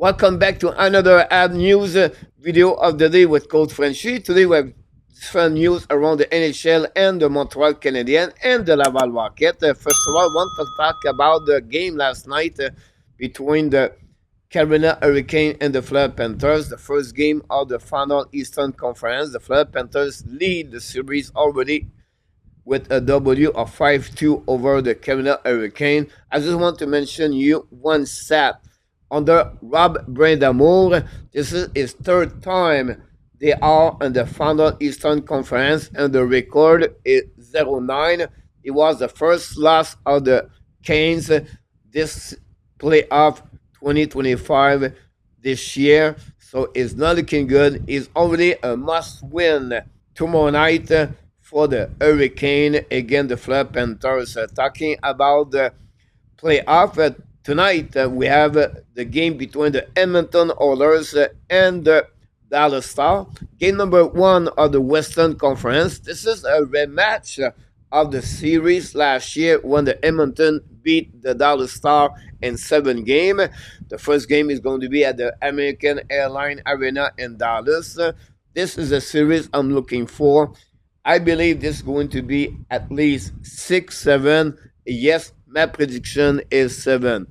Welcome back to another ad news video of the day with Coach Frenchy. Today we have different news around the NHL and the Montreal Canadiens and the Laval Rocket. First of all, I want to talk about the game last night between the Carolina Hurricane and the Florida Panthers. The first game of the final Eastern Conference. The Florida Panthers lead the series already with a W of 5-2 over the Carolina Hurricane. I just want to mention you one stat. Under Rob Brindamour, this is his third time they are in the final Eastern Conference, and the record is 0-9. It was the first loss of the Canes this playoff 2025 this year, so it's not looking good. It's already a must-win tomorrow night for the Hurricane against the Florida Panthers. Talking about the playoff, tonight we have the game between the Edmonton Oilers and the Dallas Stars. Game number 1 of the Western Conference. This is a rematch of the series last year when the Edmonton beat the Dallas Stars in 7 games. The first game is going to be at the American Airlines Arena in Dallas. This is a series I'm looking for. I believe this is going to be at least 6-7. Yes, my prediction is 7.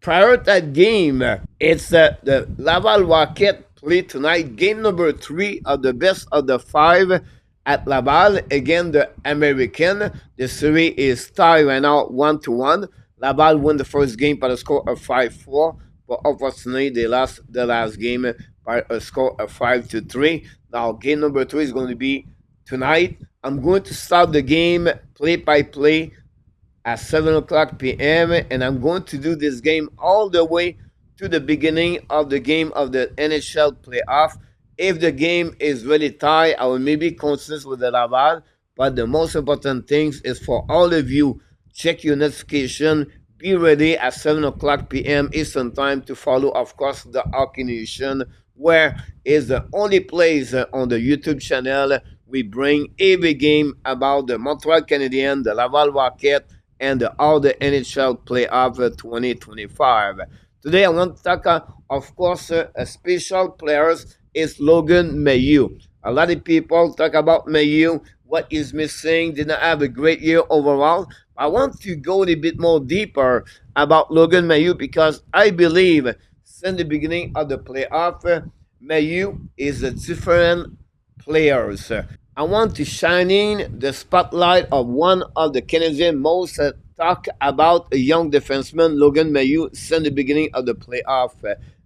Prior to that game, it's the Laval Rocket play tonight. Game number 3 of the best of the 5 at Laval. Again, the American. The series is tied right now 1-1. Laval won the first game by a score of 5-4. But unfortunately, they lost the last game by a score of 5-3. Now, game number 3 is going to be tonight. I'm going to start the game play by play at 7 o'clock p.m. and I'm going to do this game all the way to the beginning of the game of the NHL playoff. If the game is really tight, I will maybe consist with the Laval, but the most important thing is for all of you, check your notification, be ready at 7 o'clock p.m. Eastern Time to follow, of course, the Hockey Nation, where is the only place on the YouTube channel we bring every game about the Montreal Canadiens, the Laval Rocket, and all the NHL Playoff 2025. Today I want to talk, of course, a special player is Logan Mailloux. A lot of people talk about Mailloux, what is missing, did not have a great year overall. I want to go a little bit more deeper about Logan Mailloux because I believe since the beginning of the playoff, Mailloux is a different player. I want to shine in the spotlight of one of the Canadiens most talk about a young defenseman, Logan Mailloux, since the beginning of the playoff.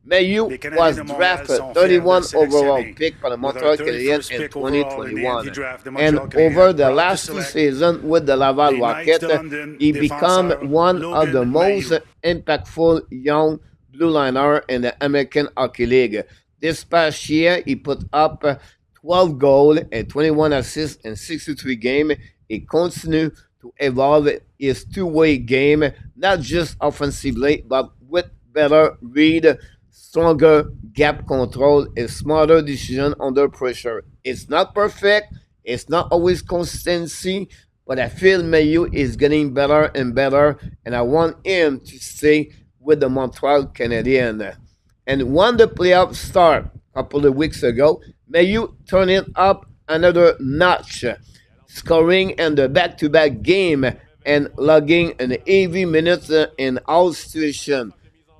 Mailloux was drafted 31 overall pick by the Montreal Canadiens in 2021. And over the last 2 seasons with the Laval Rocket, he became one of the most impactful young blue liner in the American Hockey League. This past year, he put up 12 goals and 21 assists in 63 games. He continued to evolve his two-way game, not just offensively, but with better read, stronger gap control, a smarter decision under pressure. It's not perfect. It's not always consistency, but I feel Mailloux is getting better and better, and I want him to stay with the Montreal Canadiens. And when the playoffs start a couple of weeks ago, Mailloux turned it up another notch, scoring in the back-to-back game and logging an 80 minutes in all situations.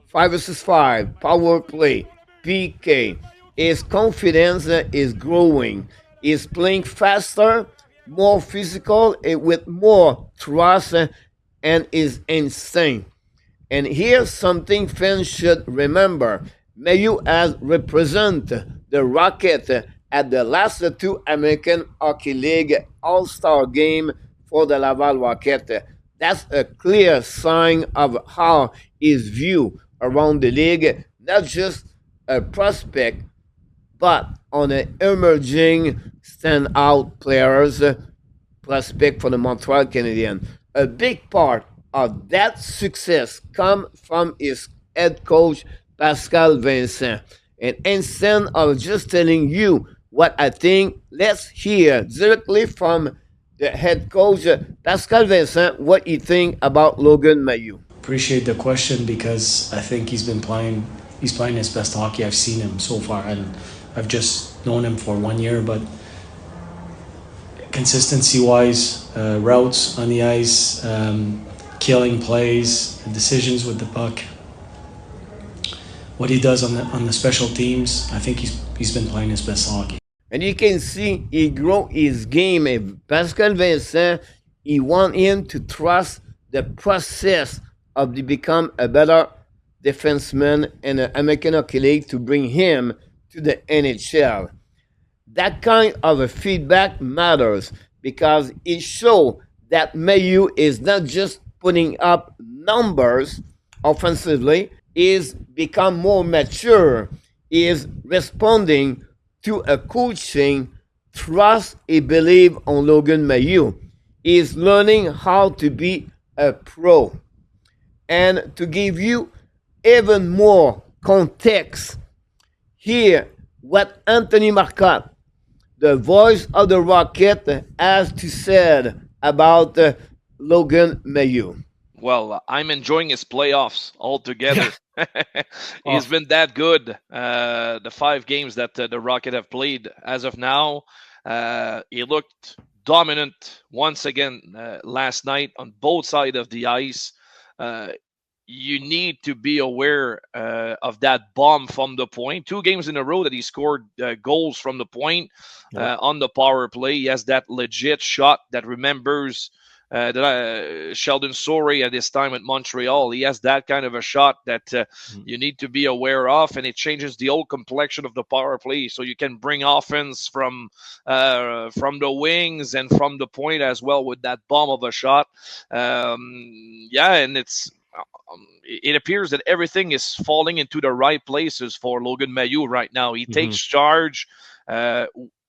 5 versus 5, power play, PK. His confidence is growing. He's playing faster, more physical, and with more trust, and is insane. And here's something fans should remember. Mailloux has represented the Rocket at the last 2 American Hockey League All-Star game for the Laval Rocket. That's a clear sign of how he's viewed around the league, not just a prospect, but on an emerging standout players prospect for the Montreal Canadiens. A big part of that success comes from his head coach, Pascal Vincent. And instead of just telling you what I think, let's hear directly from the head coach, Pascal Vincent, what you think about Logan Mailloux. Appreciate the question because I think he's been playing he's playing his best hockey I've seen him so far. And I've just known him for 1 year, but consistency-wise, routes on the ice, killing plays, decisions with the puck, what he does on the special teams, I think he's been playing his best hockey. And you can see he grow his game. And Pascal Vincent, he want him to trust the process of to become a better defenseman in the American Hockey League to bring him to the NHL. That kind of a feedback matters because it shows that Mailloux is not just putting up numbers offensively, is become more mature, is responding to a coaching trust and believe on Logan Mailloux, is learning how to be a pro. And to give you even more context, here what Anthony Marcotte, the voice of the Rocket, has to say about Logan Mailloux. Well, I'm enjoying his playoffs altogether. He's been that good. The 5 games that the Rocket have played as of now, he looked dominant once again last night on both sides of the ice. You need to be aware of that bomb from the point. 2 games in a row that he scored goals from the point on the power play. He has that legit shot that remembers Sheldon Sorey at his time at Montreal. He has that kind of a shot that you need to be aware of, and it changes the whole complexion of the power play. So you can bring offense from the wings and from the point as well with that bomb of a shot. And it appears that everything is falling into the right places for Logan Mailloux right now. He takes charge.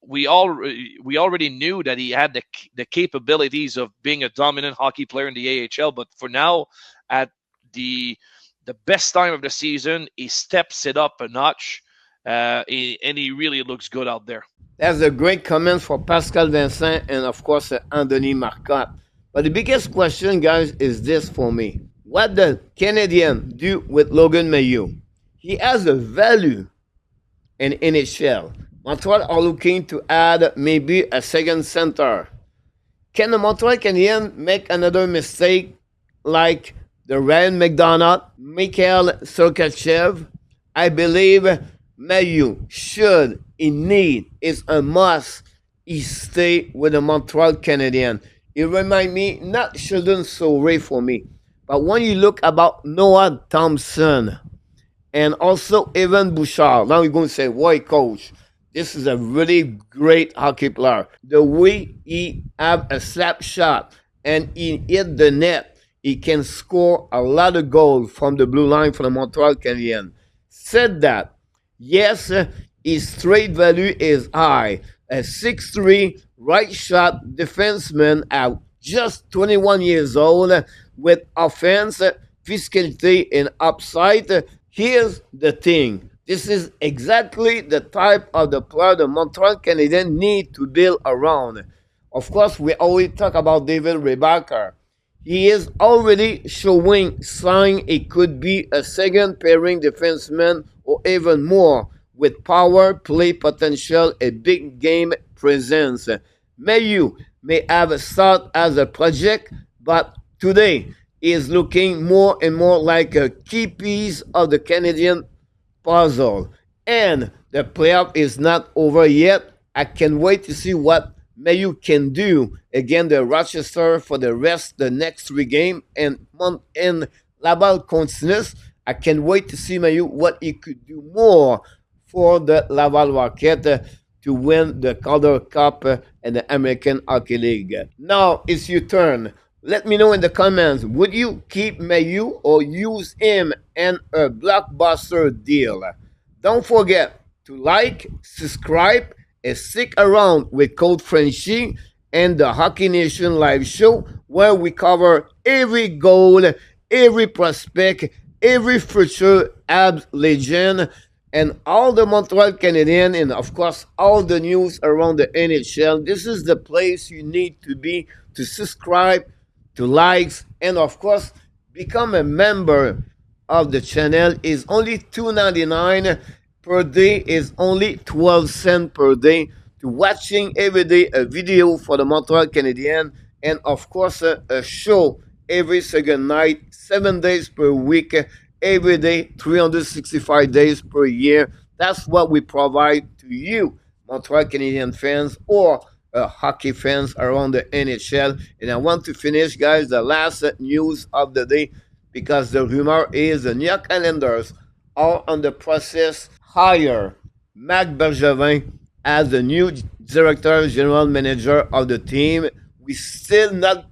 We already knew that he had the capabilities of being a dominant hockey player in the AHL, but for now, at the best time of the season, he steps it up a notch, and he really looks good out there. That's a great comment for Pascal Vincent and, of course, Anthony Marcotte. But the biggest question, guys, is this for me. What the Canadiens do with Logan Mailloux? He has a value in NHL. Montreal are looking to add maybe a second center. Can the Montreal Canadiens make another mistake like the Ryan McDonough, Mikhail Sergachev? I believe Mailloux should, in need, is a must, he stay with the Montreal Canadiens. It reminds me, not Sheldon Sorey for me, but when you look about Noah Thompson and also Evan Bouchard, now you're going to say, why, coach? This is a really great hockey player. The way he have a slap shot and he hit the net, he can score a lot of goals from the blue line for the Montreal Canadiens. Said that, yes, his trade value is high. A 6'3", right shot defenseman at just 21 years old with offense, physicality, and upside. Here's the thing. This is exactly the type of the player the Montreal Canadiens need to build around. Of course, we always talk about David Rebecca. He is already showing signs it could be a second pairing defenseman or even more with power, play potential, a big game presence. Mailloux may have started as a project, but today he is looking more and more like a key piece of the Canadian puzzle. And the playoff is not over yet. I can't wait to see what Mailloux can do against the Rochester for the next 3 games and Laval continues. I can't wait to see Mailloux what he could do more for the Laval Rocket to win the Calder Cup and the American Hockey League. Now it's your turn. Let me know in the comments, would you keep Mailloux or use him in a blockbuster deal? Don't forget to like, subscribe, and stick around with Code Frenchy and the Hockey Nation live show where we cover every goal, every prospect, every future Habs legend, and all the Montreal Canadiens, and of course all the news around the NHL. This is the place you need to be to subscribe, to likes, and of course become a member of the channel is only $2.99 per day, is only 12 cents per day, to watching every day a video for the Montreal Canadiens, and of course a show every second night, 7 days per week, every day, 365 days per year. That's what we provide to you, Montreal Canadian fans, or hockey fans around the NHL. And I want to finish, guys, the last news of the day, because the rumor is the New York Islanders are on the process hire Marc Bergevin as the new director general manager of the team. We still not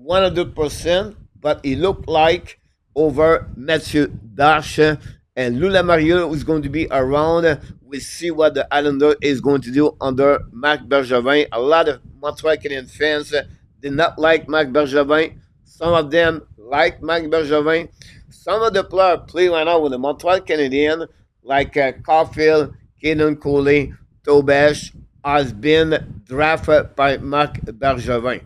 100%, but it looked like over Mathieu Dash and Lula Mario is going to be around. We'll see what the Islander is going to do under Marc Bergevin. A lot of Montreal Canadiens fans did not like Marc Bergevin. Some of them like Marc Bergevin. Some of the players play right now with the Montreal Canadiens, like Caulfield, Kaden Cooley, Tobesh, has been drafted by Marc Bergevin.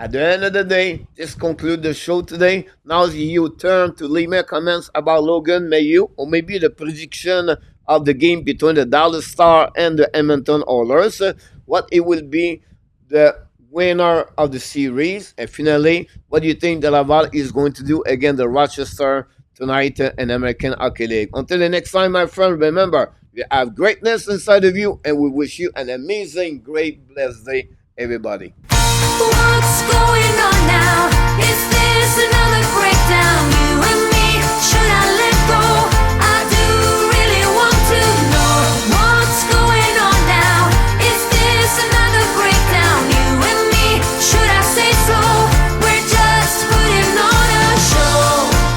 At the end of the day, this concludes the show today. Now it's your turn to leave me comments about Logan Mailloux, or maybe the prediction of the game between the Dallas Stars and the Edmonton Oilers. What it will be the winner of the series. And finally, what do you think the Laval is going to do against the Rochester tonight in American Hockey League? Until the next time, my friend, remember, you have greatness inside of you, and we wish you an amazing, great, blessed day, everybody. What's going on now? Is this another breakdown?